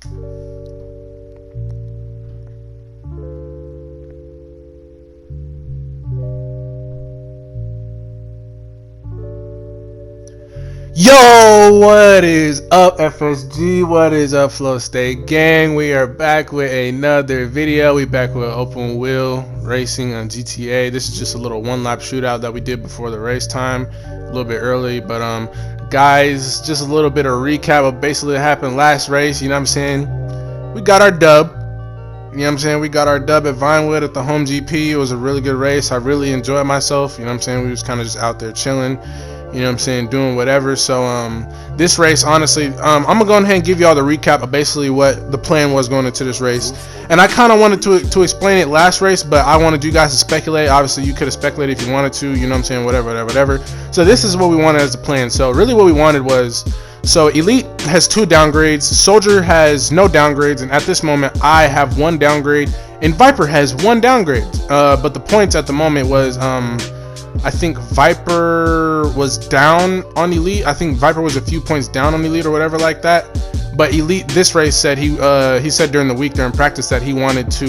Yo, what is up, FSG? What is up, Flow State Gang? We are back with another video. We back with open wheel racing on GTA. This is just a little one-lap shootout that we did before the race time, a little bit early. But guys, just a little bit of recap of basically what happened last race. You know what I'm saying? We got our dub. You know what I'm saying? We got our dub at Vinewood at the home GP. It was a really good race. I really enjoyed myself. You know what I'm saying? We was kind of just out there chilling. You know what I'm saying, doing whatever. So this race, honestly, I'm gonna go ahead and give y'all the recap of basically what the plan was going into this race. And I kind of wanted to explain it last race, but I wanted you guys to speculate. Obviously you could have speculated if you wanted to, you know what I'm saying, whatever. So this is what we wanted as the plan. So really what we wanted was, so Elite has 2 downgrades, Soldier has no downgrades, and at this moment I have 1 downgrade, and Viper has 1 downgrade. But the points at the moment was I think Viper was down on Elite. I think Viper was a few points down on Elite or whatever like that. But Elite this race said he said during the week during practice that he wanted to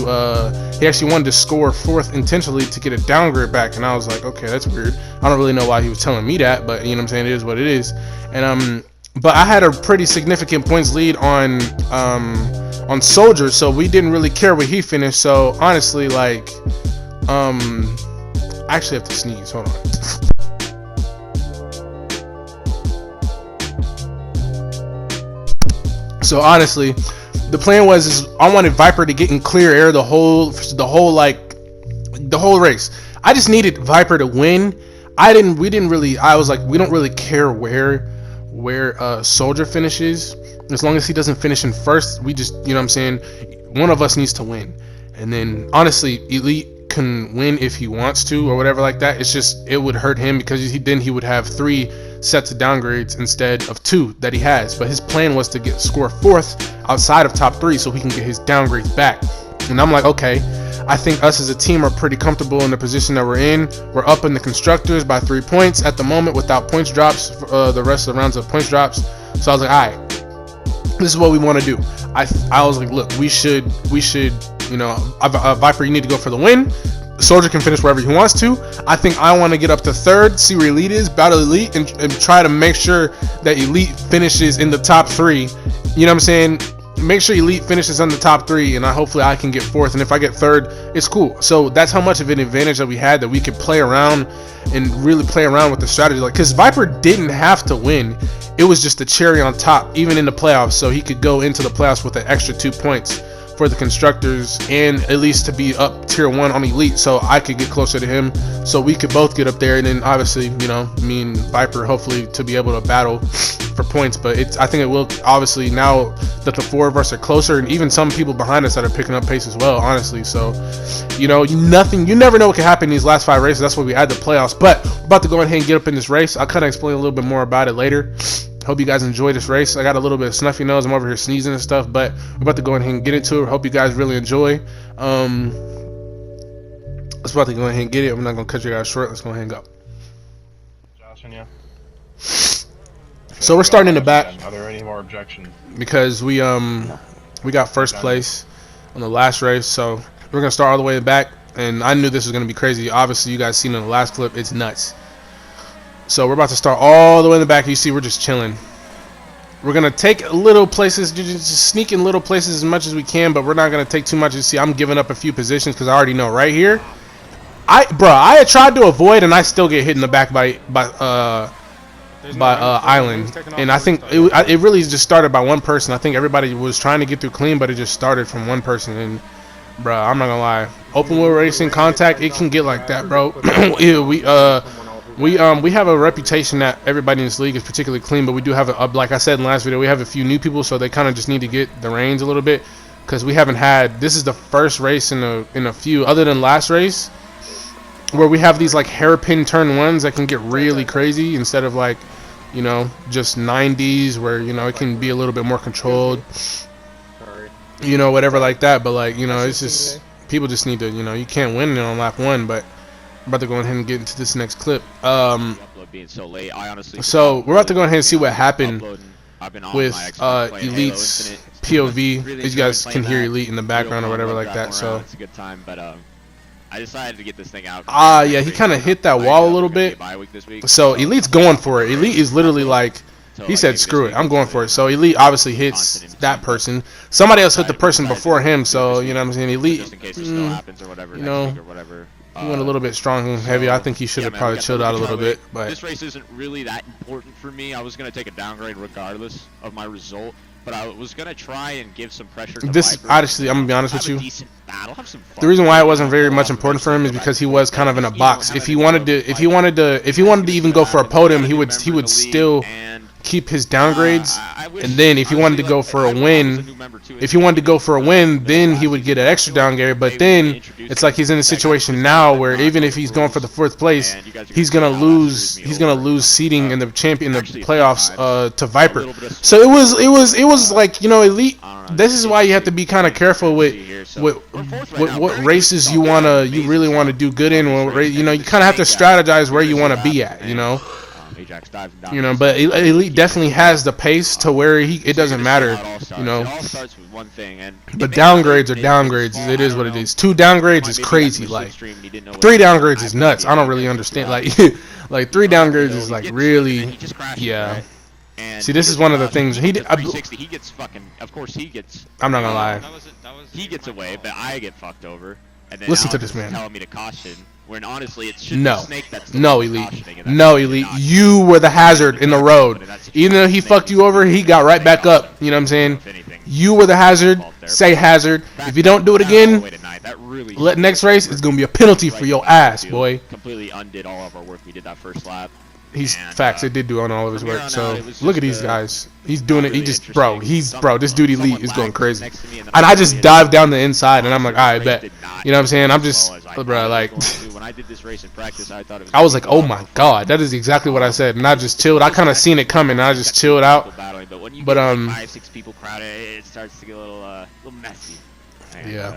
he actually wanted to score 4th intentionally to get a downgrade back. And I was like, okay, that's weird. I don't really know why he was telling me that, but you know what I'm saying, it is what it is. And but I had a pretty significant points lead on Soldier, so we didn't really care where he finished. So honestly, like I actually have to sneeze. Hold on. So honestly, the plan was I wanted Viper to get in clear air the whole race. I just needed Viper to win. I was like, we don't really care where Soldier finishes, as long as he doesn't finish in first. We just, you know what I'm saying, one of us needs to win. And then honestly, Elite can win if he wants to or whatever like that. It's just, it would hurt him because he would have 3 sets of downgrades instead of 2 that he has. But his plan was to score 4th outside of top 3 so he can get his downgrades back. And I'm like, okay, I think us as a team are pretty comfortable in the position that we're in. We're up in the constructors by 3 points at the moment without points drops, the rest of the rounds of points drops. So I was like, all right, this is what we want to do. I was like, look, we should, you know, Viper, you need to go for the win. Soldier can finish wherever he wants to. I think I want to get up to 3rd, see where Elite is, battle Elite, and try to make sure that Elite finishes in the top 3. You know what I'm saying? Make sure Elite finishes on the top 3, and hopefully I can get 4th. And if I get 3rd, it's cool. So that's how much of an advantage that we had, that we could play around and really play around with the strategy. Like, because Viper didn't have to win. It was just the cherry on top, even in the playoffs, so he could go into the playoffs with an extra 2 points for the constructors, and at least to be up tier 1 on Elite, so I could get closer to him, so we could both get up there. And then obviously, you know, me and Viper hopefully to be able to battle for points. But I think it will, obviously, now that the 4 of us are closer, and even some people behind us that are picking up pace as well, honestly. So, you know, you never know what can happen in these last 5 races. That's why we add the playoffs. But we're about to go ahead and get up in this race. I'll kind of explain a little bit more about it later. Hope you guys enjoy this race. I got a little bit of snuffy nose. I'm over here sneezing and stuff, but we're about to go ahead and get into it. Hope you guys really enjoy. Let's about to go ahead and get it. I'm not gonna cut you guys short. Let's go ahead and go. Josh, yeah. So we're starting in the back. Are there any more objections? Because we got first place on the last race, so we're gonna start all the way in the back. And I knew this was gonna be crazy. Obviously, you guys seen in the last clip, it's nuts. So we're about to start all the way in the back. You see, we're just chilling. We're gonna take little places, just sneak in little places as much as we can, but we're not gonna take too much. You see, I'm giving up a few positions because I already know right here. I had tried to avoid, and I still get hit in the back by Island. And I think it really just started by one person. I think everybody was trying to get through clean, but it just started from one person. And bro, I'm not gonna lie, open wheel racing contact, it can get like that, bro. We have a reputation that everybody in this league is particularly clean, but we do have like I said in the last video, we have a few new people, so they kind of just need to get the reins a little bit, because we haven't had, this is the first race in a few, other than last race, where we have these like hairpin turn ones that can get really crazy instead of like, you know, just 90s where, you know, it can be a little bit more controlled, you know, whatever like that. But like, you know, it's just, people just need to, you know, you can't win it on lap 1, but I'm about to go ahead and get into this next clip. So we're about to go ahead and see what happened with Elite's POV. Really As you guys enjoyed can playing hear that. Elite in the Real background or fun, whatever love like that. driving So around. It's a good time, but I decided to get this thing out. yeah, he kind of hit that wall a little bit. So Elite's going for it. Elite is literally like, he said, "Screw it, I'm going for it." So Elite obviously hits that person. Somebody else hit the person before him. So you know what I'm saying. Elite, you know, he went a little bit strong and heavy. I think he should have probably chilled out a little bit. But this race isn't really that important for me. I was gonna take a downgrade regardless of my result, but I was gonna try and give some pressure to this, Viper. honestly, I'm gonna be honest with Have a you. decent battle, have some fun. The reason why it wasn't very much important for him is because he was kind of in a box. If he wanted to even go for a podium, he would still keep his downgrades, and then if he wanted to go for a win, then he would get an extra downgrade. But then it's like he's in a situation now where even if he's going for the 4th place, he's gonna lose seating in the playoffs to Viper. So it was like, you know, Elite. This is why you have to be kind of careful with what races you really want to do good in. You know, you kind of have to strategize where you want to be at. You know, but Elite definitely has the pace to where it doesn't matter, you know. But downgrades are downgrades. It is what it is. 2 downgrades is crazy. Like 3 downgrades is nuts. I don't really understand. Like like 3 downgrades is like really, yeah. See, this is one of the things he did. He gets fucking. Of course, he gets. I'm not gonna lie. He gets away, but I get fucked over. And then Listen to Alex this man. is telling me to caution. When honestly, it should No, be Snake that's no, Elite, no, Elite. You were the hazard in the road. Even though he fucked you over, he got right back up. You know what I'm saying? You were the hazard. Say hazard. If you don't do it again, next race it's gonna be a penalty for your ass, boy. Completely undid all of our work we did that first lap. He's facts. It did do on all of his work. So look at these guys. He's doing it. He just, bro. This dude Elite is going crazy. And I just dived down the inside, and I'm like, I bet. You know what I'm saying? I'm just, bro, like. I was like, oh my god, that is exactly what I said, and I just chilled. I kind of seen it coming, and I just chilled out. But 5-6 people crowded, it starts to get a little messy. Yeah.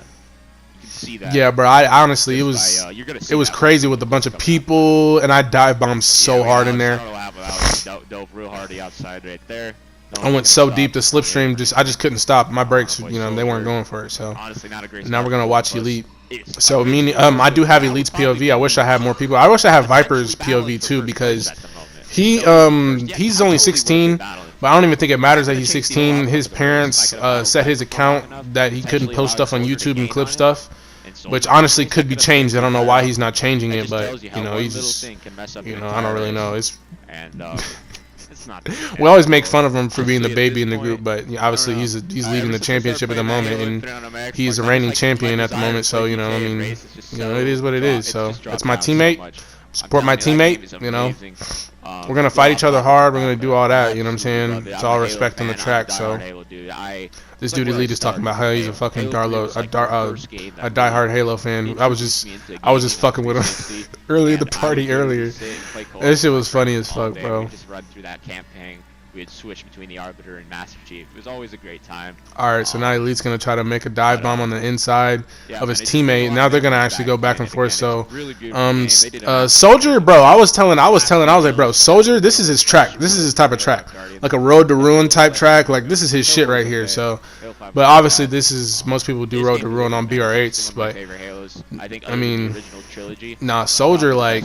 See that. Yeah, bro. I honestly, it was crazy with a bunch of people, and I dive bombed so hard in there. Dove real hard outside right there. I went so deep the slipstream, I just couldn't stop. My brakes, you know, they weren't going for it. So now we're gonna watch Elite. So I do have Elite's POV. I wish I had more people. I wish I had Viper's POV too, because he's only 16. But I don't even think it matters that he's 16. His parents set his account that he couldn't post stuff on YouTube and clip stuff, which honestly could be changed. I don't know why he's not changing it, but you know, he's just, you know, I don't really know. We always make fun of him for being the baby in the group, but obviously he's leading the championship at the moment, and he's a reigning champion at the moment. So you know, I mean, you know, it is what it is. So it's my teammate. Support my teammate, you know. We're gonna fight each other hard. We're gonna do all that. You know what I'm saying? It's all respect on the track. So this dude Elite is talking about how he's a fucking a diehard Halo fan. I was just fucking with him earlier the party earlier. This shit was funny as fuck, bro. We had switched between the Arbiter and Master Chief. It was always a great time. Alright, so now Elite's going to try to make a dive bomb on the inside of his teammate. Now they're going to actually go back and forth. So, Soldier, bro, I was like, bro, Soldier, this is his track. This is his type of track. Like a Road to Ruin type track. Like, this is his shit right here. So, but obviously most people do Road to Ruin on BR8s. But, I mean, nah, Soldier, like,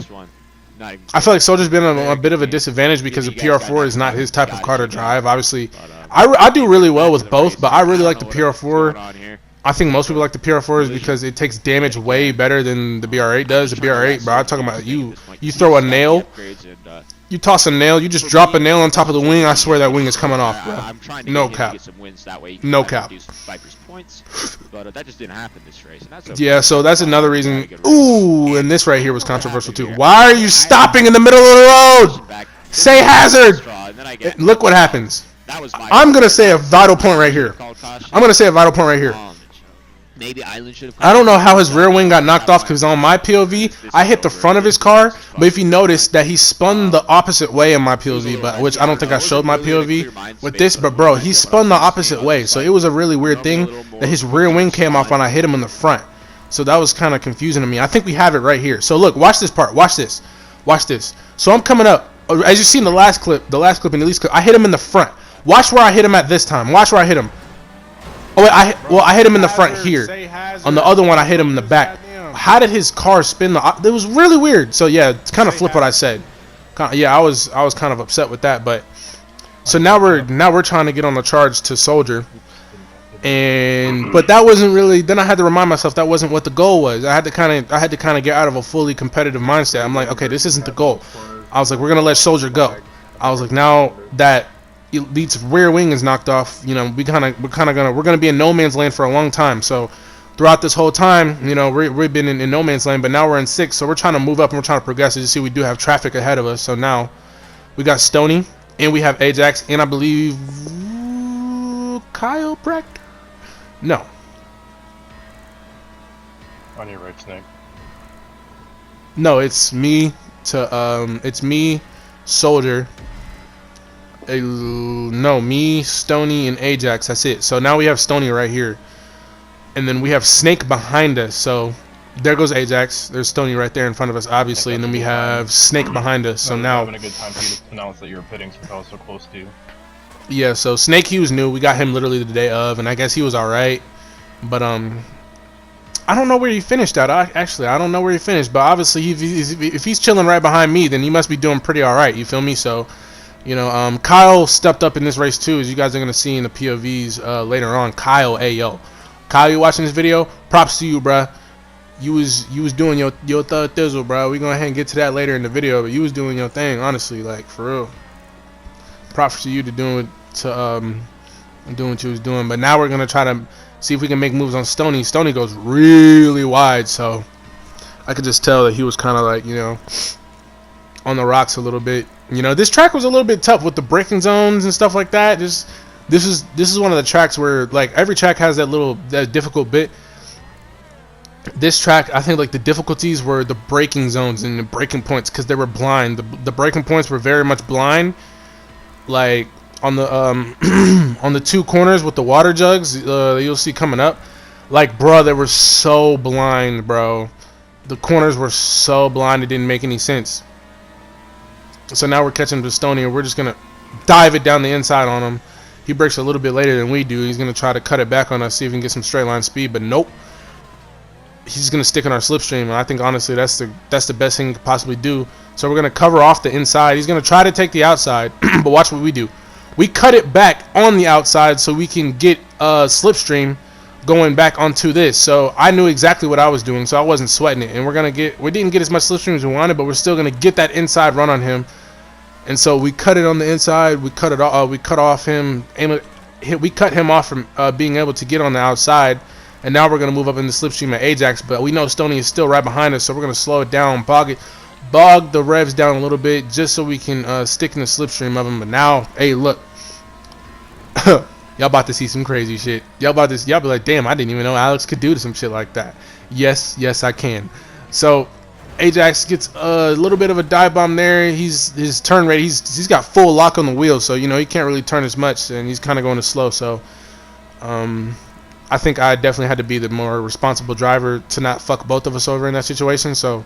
I feel like Soldier's been a bit of a disadvantage because the PR4 is not his type of car to drive. Obviously, I do really well with both, but I really like the PR4. I think most people like the PR4 is because it takes damage way better than the BR8 does. The BR8, bro, I'm talking about you throw a nail, you toss a nail, you just drop a nail on top of the wing, I swear that wing is coming off, bro. No cap. No cap. But that just didn't happen this race. Yeah, so that's another reason. Ooh, and this right here was controversial too. Why are you stopping in the middle of the road? Say hazard. Look what happens. I'm gonna say a vital point right here. I don't know how his rear wing got knocked off because on my POV, I hit the front of his car. But if you notice that he spun the opposite way in my POV, but which I don't think I showed my POV with this, but bro, he spun the opposite way. So it was a really weird thing that his rear wing came off when I hit him in the front. So that was kind of confusing to me. I think we have it right here. So look, watch this part. Watch this. So I'm coming up. As you see in the last clip in the least clip, I hit him in the front. Watch where I hit him at this time. Watch where I hit him. Oh wait, I hit him in the front here. On the other one, I hit him in the back. How did his car spin? It was really weird. So yeah, it's kind of flip what I said. Yeah, I was kind of upset with that, but so now we're trying to get on the charge to Soldier, but that wasn't really. Then I had to remind myself that wasn't what the goal was. I had to kind of get out of a fully competitive mindset. I'm like, okay, this isn't the goal. I was like, we're gonna let Soldier go. I was like, now that Elite's rear wing is knocked off, you know, we're gonna be in no man's land for a long time. So throughout this whole time, you know, we've been in no man's land, but now we're in 6th, so we're trying to move up and we're trying to progress. As you see, we do have traffic ahead of us. So now we got Stony and we have Ajax and I believe Kyle Breck. No. On your right, Snake. No, it's me Soldier. No, me, Stony, and Ajax. That's it. So now we have Stony right here, and then we have Snake behind us. So there goes Ajax. There's Stony right there in front of us, obviously, and then we have Snake behind us. So now having a good time for you to announce that you were pitting since I was so close to you. Yeah. So Snake, he was new. We got him literally the day of, and I guess he was all right. But I don't know where he finished at. I don't know where he finished, but obviously if he's chilling right behind me, then he must be doing pretty all right. You feel me? So. You know, Kyle stepped up in this race too, as you guys are gonna see in the POVs later on. Kyle, ayo, Kyle, you watching this video? Props to you, bruh. You was doing your thizzle, bro. We gonna ahead and get to that later in the video, but you was doing your thing, honestly, like for real. Props to you to doing what you was doing. But now we're gonna try to see if we can make moves on Stony. Stony goes really wide, so I could just tell that he was kind of like, you know, on the rocks a little bit. You know, this track was a little bit tough with the braking zones and stuff like that. This is one of the tracks where, like, every track has that difficult bit. This track, I think, like, the difficulties were the braking zones and the braking points because they were blind. The braking points were very much blind. Like on the on the 2 corners with the water jugs, you'll see coming up. Like, bro, they were so blind, bro. The corners were so blind it didn't make any sense. So now we're catching the Stony, and we're just gonna dive it down the inside on him. He brakes a little bit later than we do. He's gonna try to cut it back on us, see if we can get some straight line speed, but nope. He's gonna stick in our slipstream, and I think honestly that's the best thing he could possibly do. So we're gonna cover off the inside. He's gonna try to take the outside, but watch what we do. We cut it back on the outside so we can get slipstream going back onto this. So I knew exactly what I was doing, so I wasn't sweating it. And we didn't get as much slipstream as we wanted, but we're still gonna get that inside run on him. And so we cut it on the inside. We cut it off. We cut him off from being able to get on the outside. And now we're gonna move up in the slipstream at Ajax. But we know Stony is still right behind us, so we're gonna slow it down, bog the revs down a little bit, just so we can stick in the slipstream of him. But now, hey, look, y'all about to see some crazy shit. Y'all be like, damn, I didn't even know Alex could do some shit like that. Yes, I can. So Ajax gets a little bit of a dive bomb there. His turn rate, he's got full lock on the wheel, so you know he can't really turn as much, and he's kind of going slow. So I think I definitely had to be the more responsible driver to not fuck both of us over in that situation. So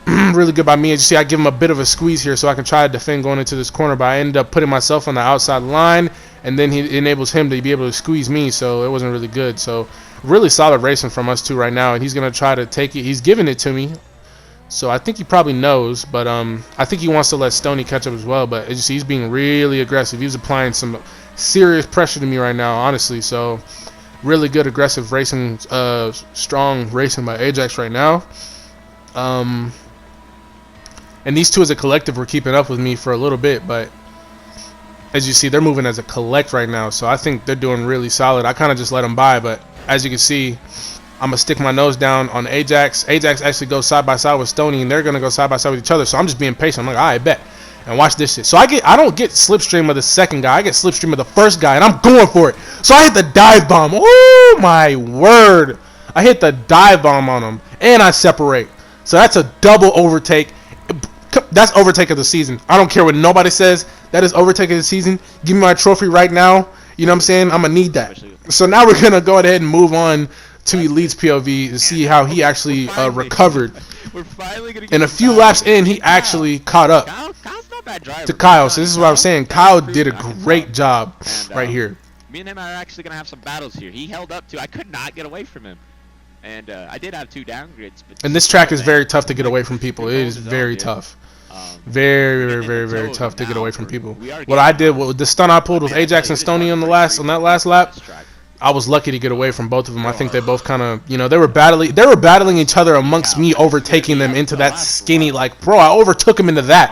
really good by me. As you see, I give him a bit of a squeeze here so I can try to defend going into this corner, but I ended up putting myself on the outside line, and then he enables him to be able to squeeze me, so it wasn't really good. So really solid racing from us two right now, and he's going to try to take it. He's giving it to me, so I think he probably knows, but I think he wants to let Stony catch up as well. But as you see, he's being really aggressive. He's applying some serious pressure to me right now, honestly. So really good aggressive racing, strong racing by Ajax right now. And these two as a collective were keeping up with me for a little bit, but as you see, they're moving as a collect right now, so I think they're doing really solid. I kind of just let them by, but as you can see, I'm going to stick my nose down on Ajax. Ajax actually goes side by side with Stony, and they're going to go side by side with each other, so I'm just being patient. I'm like, all right, bet. And watch this shit. So I don't get slipstream of the second guy. I get slipstream of the first guy, and I'm going for it. So I hit the dive bomb. Oh, my word. I hit the dive bomb on him, and I separate. So that's a double overtake. That's overtake of the season. I don't care what nobody says. That is overtake of the season. Give me my trophy right now. You know what I'm saying? I'm going to need that. So now we're going to go ahead and move on to Elite's POV to see how he actually recovered. And a few laps in, he actually caught up to Kyle. So this is what I was saying. Kyle did a great job right here. Me and him are actually gonna have some battles here. He held up to. I could not get away from him, and I did have 2 downgrades. But And this track is very tough to get away from people. It is very tough. Very tough to get away from people. What I did, the stunt I pulled with Ajax and Stoney on that last lap, I was lucky to get away from both of them. I think they both kind of, they were battling each other amongst me overtaking them into that skinny, like, bro, I overtook him into that.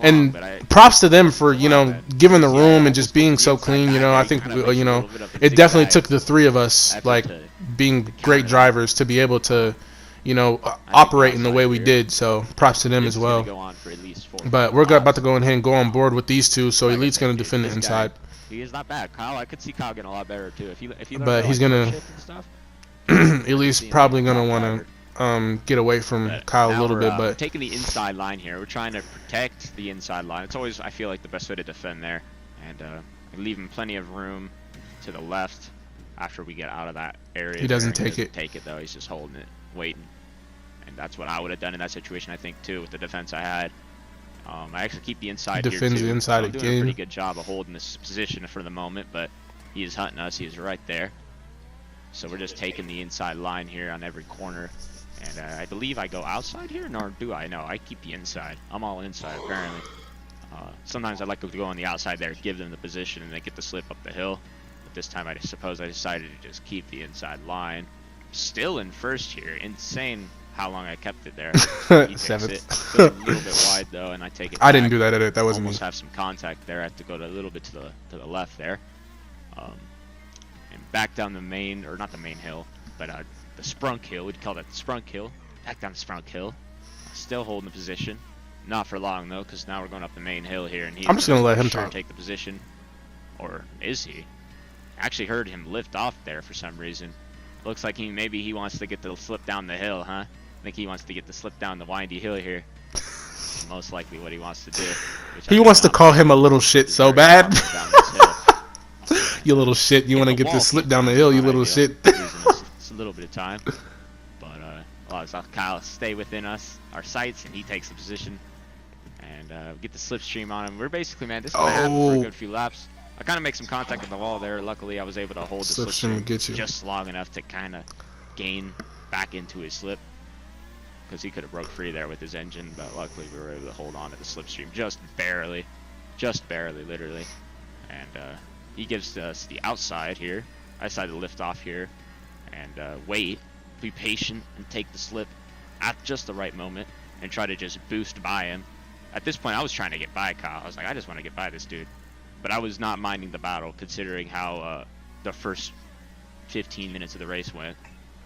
And props to them for, giving the room and just being so clean. I think, it definitely took the 3 of us, like, being great drivers to be able to, operate in the way we did. So props to them as well. But we're about to go ahead and go on board with these 2. So Elite's going to defend the inside. He is not bad. Kyle, I could see Kyle getting a lot better too. But he's gonna. Elite's probably gonna want to get away from Kyle a little bit. But we're taking the inside line here. We're trying to protect the inside line. It's always, I feel like, the best way to defend there, and leave him plenty of room to the left after we get out of that area. He doesn't take it. Take it though. He's just holding it, waiting, and that's what I would have done in that situation. I think too, with the defense I had. I actually keep the inside here Defends too. the inside I'm doing again. a pretty good job of holding this position for the moment, but he is hunting us. He is right there. So we're just taking the inside line here on every corner. And I believe I go outside here, nor do I? No, I keep the inside. I'm all inside, apparently. Sometimes I like to go on the outside there, give them the position, and they get the slip up the hill. But this time I suppose I decided to just keep the inside line. Still in first here. Insane how long I kept it there. He 7th. Goes a little bit wide though, and I take it. I didn't do that edit. That wasn't me. Almost have some contact there. I have to go a little bit to the left there, and back down the main, or not the main hill, but the sprunk hill. We'd call that the sprunk hill. Back down the sprunk hill. Still holding the position. Not for long though, because now we're going up the main hill here, and he's I'm just gonna let him talk. Take the position, or is he? Actually heard him lift off there for some reason. Looks like maybe he wants to get the slip down the hill, huh? I think he wants to get the slip down the windy hill here. Most likely what he wants to do. He wants to call him a little shit so bad. You little shit. You want to get this slip down the hill, you little shit. It's a little bit of time. But Kyle stay within our sights, and he takes the position. And get the slipstream on him. We're basically, man, this is going to happen for a good few laps. I kind of make some contact with the wall there. Luckily, I was able to hold the slipstream just long enough to kind of gain back into his slip, because he could have broke free there with his engine, but luckily we were able to hold on to the slipstream just barely, literally. And he gives us the outside here. I decided to lift off here and wait, be patient, and take the slip at just the right moment and try to just boost by him. At this point, I was trying to get by Kyle. I was like, I just want to get by this dude. But I was not minding the battle, considering how the first 15 minutes of the race went.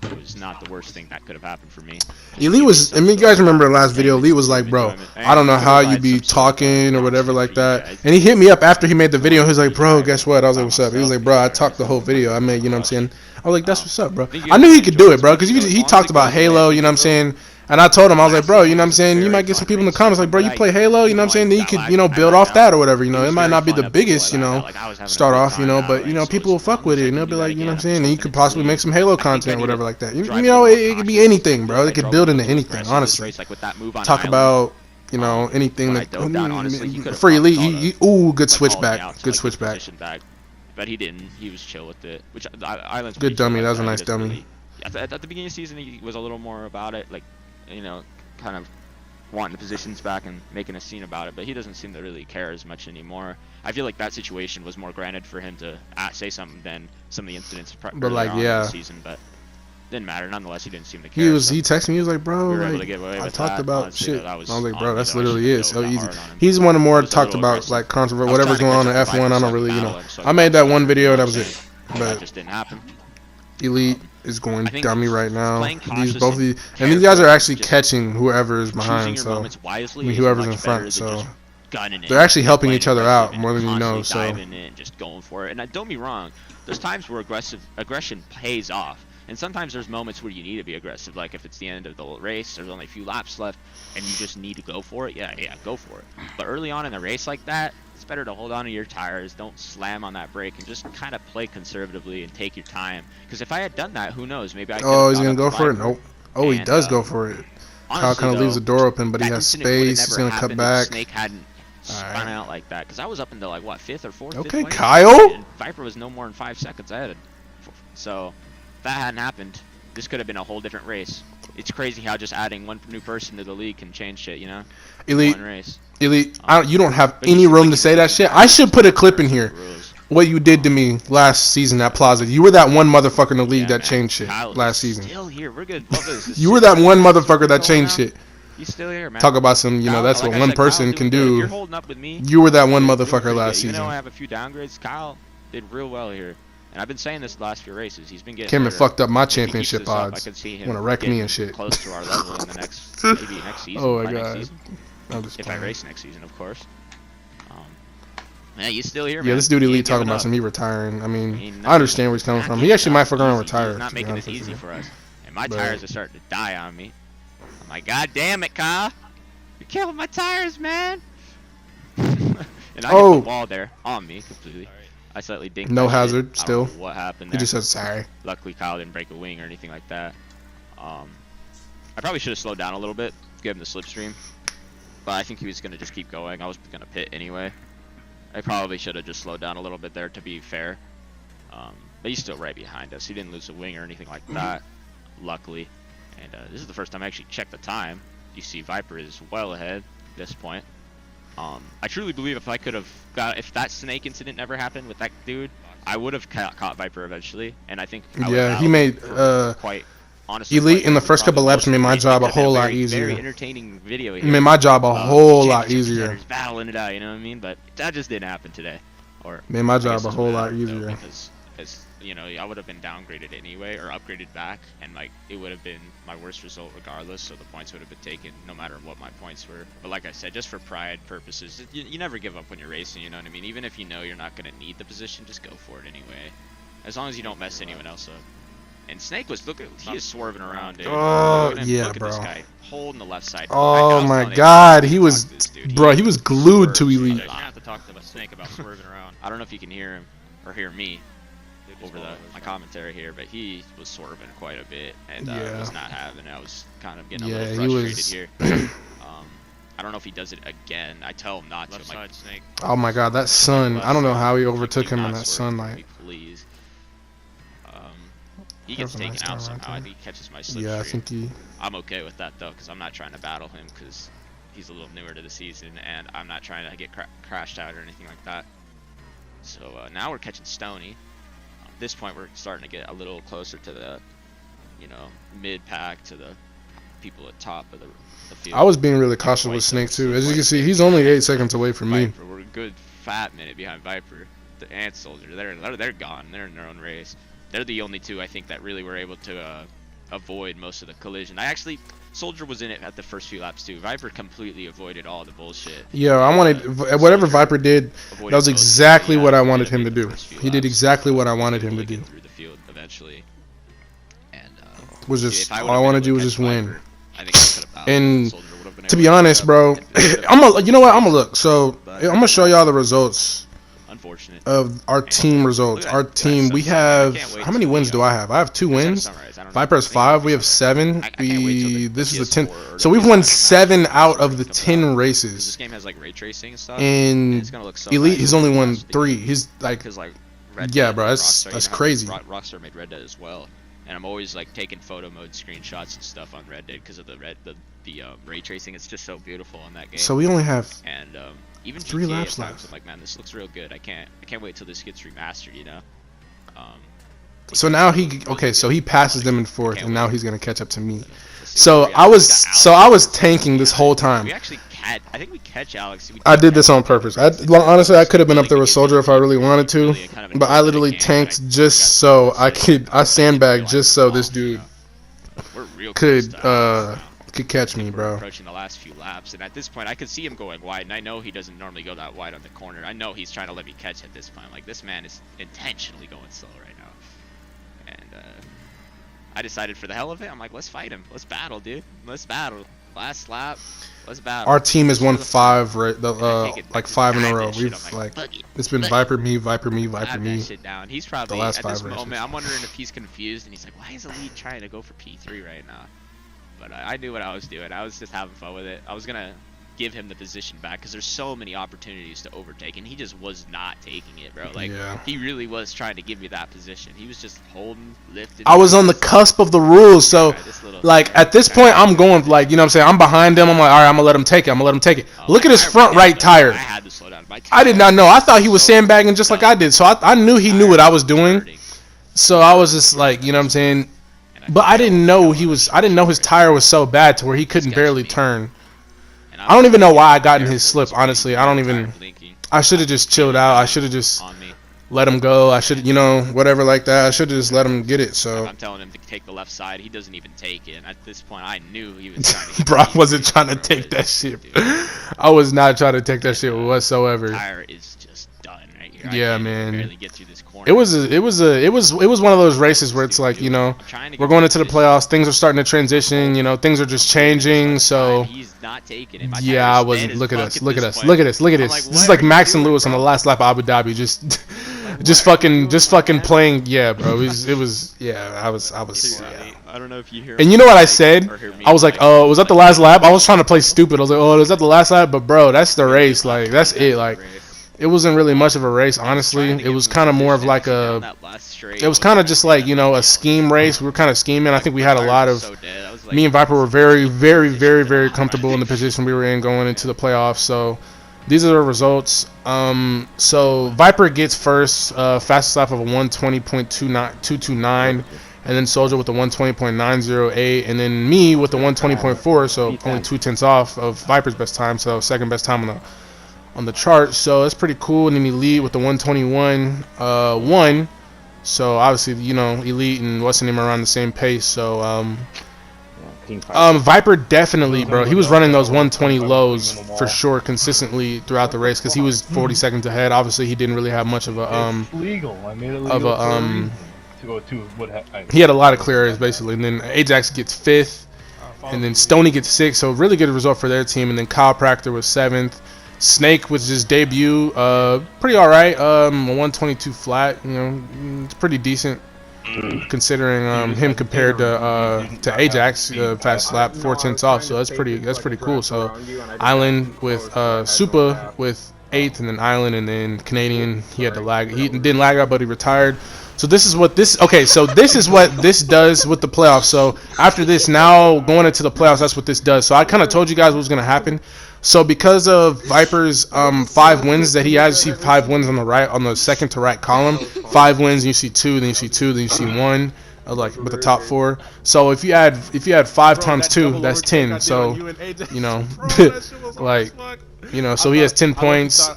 It was not the worst thing that could have happened for me. Elite was, I mean, you guys remember the last video, Elite was like, bro, I don't know how you be talking or whatever like that. And he hit me up after he made the video. He was like, bro, guess what? I was like, what's up? He was like, bro, I talked the whole video. I made, you know what I'm saying? I was like, that's what's up, bro. I knew he could do it, bro, because he talked about Halo, you know what I'm saying? And I told him, I was like, bro, you know what I'm saying? You might get some people in the comments like, bro, you play Halo, you know what I'm saying? Then you could, build off that or whatever, It might not be the biggest, start off, but, people will fuck with it. And they'll be like, you know what I'm saying? And you could possibly make some Halo content or whatever like that. It could be anything, bro. It could build into anything, honestly. Talk about, anything that, for Elite, ooh, good switchback. Good switchback. But he didn't. He was chill with it. Which Island's good dummy. That was a nice dummy. At the beginning of the season, he was a little more about it, like, kind of wanting the positions back and making a scene about it, but he doesn't seem to really care as much anymore. I feel like that situation was more granted for him to say something than some of the incidents in the season, but didn't matter. Nonetheless, he didn't seem to care. He texted me, he was like, bro, I talked about shit. I was like, bro, that's literally it. So easy. He's one of more talked about, like, controversy, whatever's going on in F1. I don't really, I made that one video and that was it. But that just didn't happen. Elite is going dummy right now. These guys are actually catching whoever is behind, so whoever's in front. So they're actually helping each other out more than you know. So diving in, just going for it. And don't be wrong, there's times where aggression pays off, and sometimes there's moments where you need to be aggressive. Like if it's the end of the race, there's only a few laps left, and you just need to go for it. Yeah, go for it. But early on in the race like that, it's better to hold on to your tires, don't slam on that brake, and just kind of play conservatively and take your time. Because if I had done that, who knows? Maybe I could have he's going to go for it? Nope. Oh, he does go for it. Kyle kind of leaves the door open, but he has space. He's going to cut back. Snake hadn't spun out like that. Because I was up into like what, 5th or 4th? Okay, 5th place, Kyle. and Viper was no more than 5 seconds ahead. So if that hadn't happened, this could have been a whole different race. It's crazy how just adding one new person to the league can change shit, you know? Elite. One race. Elite. You don't have But you any should room look to at say the that shit. I rules. should put a clip in here. Rules. What you did to me last season at Plaza. You were that one motherfucker in the league Yeah, that man. changed shit Kyle last is season. Still here. We're good. Love this. You were that one motherfucker that changed shit. He's still here, man. Talk about some, you know, Kyle, that's like what I one said, Kyle's person doing can good. If do. you're holding up with me. You were that one Doing motherfucker pretty last good. Even though I season. have a few downgrades, Kyle did real well here. And I've been saying this the last few races. He's been getting Came and better. fucked up my If he keeps championship this up, I odds. could see him Wanna wreck me getting and shit. close to our level in the next, maybe next season. Oh my by next god. season. I'm just If I playing. race next season, of course. Yeah, he's still here, man. Yeah, this dude He ain't Elite talking giving about up. some he retiring. I mean, Ain't I understand where he's coming Not from. giving He actually up. might fuck around and He's retire. not to be making honest it with easy you. for us. And my But- tires are starting to die on me. I'm like, God damn it, Kyle. You're killing my tires, man. And I hit Oh. the ball there on me completely. I slightly dinked No that shit. hazard, I don't still. know what happened He there. just said sorry. Luckily, Kyle didn't break a wing or anything like that. I probably should have slowed down a little bit, give him the slipstream. But I think he was going to just keep going. I was going to pit anyway. I probably should have just slowed down a little bit there, to be fair. But he's still right behind us. He didn't lose a wing or anything like that, luckily. And this is the first time I actually checked the time. You see Viper is well ahead at this point. I truly believe if that snake incident never happened with that dude, I would have caught Viper eventually. And I think I would Yeah, have he made quite honestly. Elite quite in the good. first couple Probably laps made my most job a it could've been whole lot very easier. entertaining video It here. made my job a whole lot Championship easier. contenders battling it out, you know what I mean? But that just didn't happen today. Or Made my I job guess a it whole doesn't lot matter, though, easier. because you know, I would have been downgraded anyway or upgraded back, and like it would have been my worst result regardless. So the points would have been taken no matter what my points were. But like I said, just for pride purposes, you never give up when you're racing. You know what I mean? Even if you know you're not gonna need the position, just go for it anyway. As long as you don't mess anyone else up. And Snake was he is swerving around, dude. Oh, Look at him, yeah, look at this bro. guy holding the left side. Oh I was my telling god, Aiden, he talk was, to this dude. bro, he was glued to swerves Elite. a You're gonna lot. have to talk to the snake about swerving around. I don't know if you can hear him or hear me over my commentary here, but he was swerving quite a bit and Yeah. was not having it. I was kind of getting a Yeah, little he frustrated was. here. I don't know if he does it again. I tell him not Left to. I'm like, side snake. Oh my god, that sun. I don't know how he overtook do him in not that swerve for sunlight. me, please. He That gets was a taken nice out time right somehow. I there. think he catches my slipstream. Yeah, I think he. I'm okay with that though, because I'm not trying to battle him because he's a little newer to the season, and I'm not trying to get crashed out or anything like that. So now we're catching Stony. At this point, we're starting to get a little closer to the, you know, mid pack to the people at top of the field. I was being really cautious with Snake too. As you can see, he's only 8 seconds away from me. Viper, we're a good fat minute behind Viper. The Ant Soldier, they're gone. They're in their own race. They're the only two I think that really were able to avoid most of the collision. Soldier was in it at the first few laps too. Viper completely avoided all the bullshit. Yeah, I wanted whatever Viper did. Avoided That was most of it. exactly Yeah, what I he wanted did him to it the do. first few He did laps. exactly what I wanted him to Really do. get through the field eventually. And Was dude, just if I all would've I been wanted able to do was catch just win. Viper, I think I could have battled. And Soldier would've been to able be to honest, catch bro, up. you know what? I'm gonna look. So I'm gonna show y'all the results Unfortunate. of our team results. Our team, we have how many wins do I have? I have 2 wins. Viper has 5. We have 7. This is the 10. So we've won 7 out of the 10 races. This game has like ray tracing and stuff. And it's gonna look so Elite, nice he's when only you won watch the 3. game. He's like, Because like Red yeah, Dead bro, and that's Rockstar, you know how crazy. Rockstar made Red Dead as well, and I'm always like taking photo mode screenshots and stuff on Red Dead because of the ray tracing. It's just so beautiful in that game. So we only have And even 3 GTA laps at times, left. I'm like, man, this looks real good. I can't wait till this gets remastered, you know. So now so he passes them in 4th, Can't and now wait. he's gonna catch up to me. Let's see So where we I at. was We got tanking this whole time. We actually I think we catch Alex. I did this on purpose. Honestly, I could have been up there with Soldier if I really wanted to, but I literally tanked just so I sandbagged just so this dude We're real could close to could catch me, we're bro. approaching the last few laps, and at this point, I could see him going wide, and I know he doesn't normally go that wide on the corner. I know he's trying to let me catch at this point. Like, this man is intentionally going slow right now. And I decided for the hell of it, I'm like, let's fight him. Let's battle, dude. Let's battle. Last lap, let's battle. Our team has won 5, And I take it, like 5 in a dive row. that shit. We've I'm like, like fuck it. it's been Fuck it. Viper me, Viper me, Viper Dive me. that shit down. He's probably last at this 5 races. moment. I'm wondering if he's confused and he's like, why is Elite trying to go for P3 right now? But I knew what I was doing. I was just having fun with it. I was gonna give him the position back, because there's so many opportunities to overtake, and he just was not taking it, bro. Like, he really was trying to give me that position. He was just holding, lifting. I was on the cusp of the rules, so like at this point I'm going, like, you know what I'm saying, I'm behind him. I'm like, all right, I'm gonna let him take it. Look at his front right tire. I had to slow down. I did not know. I thought he was sandbagging just like I did, so I knew he knew what I was doing. So I was just like, you know what I'm saying, but I didn't know his tire was so bad to where he couldn't barely turn. I don't even know why I got in his slip, honestly. I should have just chilled out. I should have just let him go. I should, you know, whatever like that. I should have just let him get it. So I'm telling him to take the left side. He doesn't even take it. And at this point, I knew he was trying to. Bro, I wasn't trying to take that shit. I was not trying to take that shit whatsoever. Tire is just done right here. Yeah, man. Barely get through this corner. It was one of those races where it's like, you know, we're going into the playoffs. Things are starting to transition. You know, things are just changing. So not taking it. Yeah, I wasn't. Look at us. This is like Max and Lewis on the last lap of Abu Dhabi. Just fucking playing. Yeah, bro. It was. Yeah, I was. Yeah. I don't know if you hear. And you know what I said? I was like, oh, was that the last lap? I was trying to play stupid. I was like, oh, was that the last lap? But bro, that's the race. Like, that's it. Like, it wasn't really much of a race, honestly. It was kind of more of like a. It was kind of just like, you know, a scheme race. We were kind of scheming. I think we had a lot of. Me and Viper were very, very, very, very comfortable in the position we were in going into the playoffs. So these are the results. So Viper gets first, fastest lap of a 120.229, and then Soldier with a 120.908, and then me with the 120.4. So only 2/10 off of Viper's best time. So second best time on the chart. So that's pretty cool. And then Elite with the 121.1. So obviously, you know, Elite and what's the name around the same pace. So Viper definitely, bro. He was running those 120 lows for sure consistently throughout the race because he was 40 seconds ahead. Obviously, he didn't really have much of a he had a lot of clear areas basically. And then Ajax gets 5th, and then Stoney gets 6th. So really good result for their team. And then Kyle Proctor was 7th. Snake was his debut, pretty all right. 122 flat, you know, it's pretty decent considering him compared to Ajax, fast lap 4/10 off. So that's pretty cool. So Island with Supa with 8th, and then Island, and then Canadian. He had to lag. He didn't lag out, but he retired. So this is what this. Okay, so this is what this does with the playoffs. So after this, now going into the playoffs, that's what this does. So I kind of told you guys what was gonna happen. So because of Viper's 5 wins that he has, you see 5 wins on the right, on the second to right column. 5 wins, you see 2, then you see 2, then you see 1, like with the top 4. So if you add 5 times 2, that's 10. So you know, like, you know, so he has 10 points.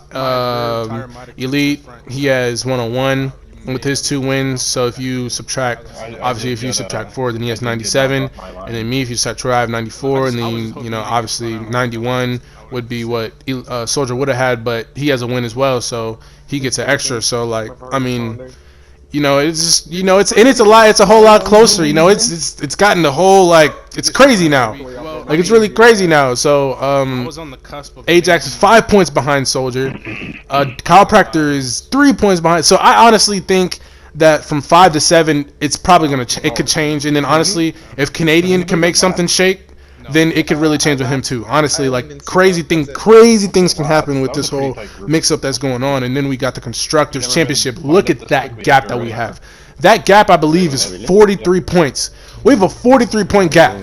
Elite, he has 101 with his 2 wins. So if you subtract, obviously if you subtract 4, then he has 97, and then me, if you subtract 12, I have 94, and then, you know, obviously 91 would be what Soldier would have had, but he has a win as well, so he gets an extra. So like, I mean, you know, it's just, you know, it's a whole lot closer. You know, it's gotten the whole, like, it's crazy now. Like, it's really crazy now. So Ajax is 5 points behind Soldier. Kyle Proctor is 3 points behind. So I honestly think that from 5 to 7, it's probably it could change. And then honestly, if Canadian can make something shake, then it could really change with him too. Honestly, like, crazy things can happen with this whole mix-up that's going on. And then we got the Constructors Championship. Look at that gap that we have. That gap, I believe, is 43 points. We have a 43-point gap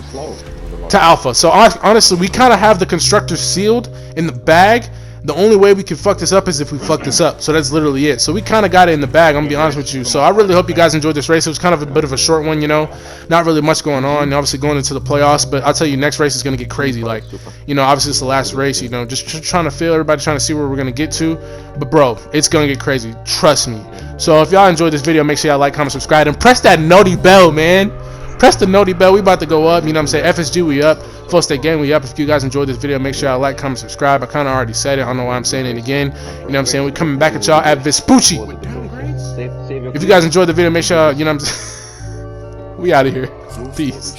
to Alpha. So honestly, we kind of have the Constructors sealed in the bag. The only way we can fuck this up is if we fuck this up. So that's literally it. So we kind of got it in the bag, I'm going to be honest with you. So I really hope you guys enjoyed this race. It was kind of a bit of a short one, you know. Not really much going on. Obviously going into the playoffs. But I'll tell you, next race is going to get crazy. Like, you know, obviously it's the last race, you know. Just trying to feel everybody, trying to see where we're going to get to. But, bro, it's going to get crazy. Trust me. So if y'all enjoyed this video, make sure y'all like, comment, subscribe, and press that noti bell, man. Press the noti bell. We about to go up. You know what I'm saying? FSG, we up. Full State Gang, we up. If you guys enjoyed this video, make sure y'all like, comment, subscribe. I kind of already said it. I don't know why I'm saying it again. You know what I'm saying? We coming back at y'all at Vespucci. If you guys enjoyed the video, make sure y'all, you know what I'm saying? We out of here. Peace.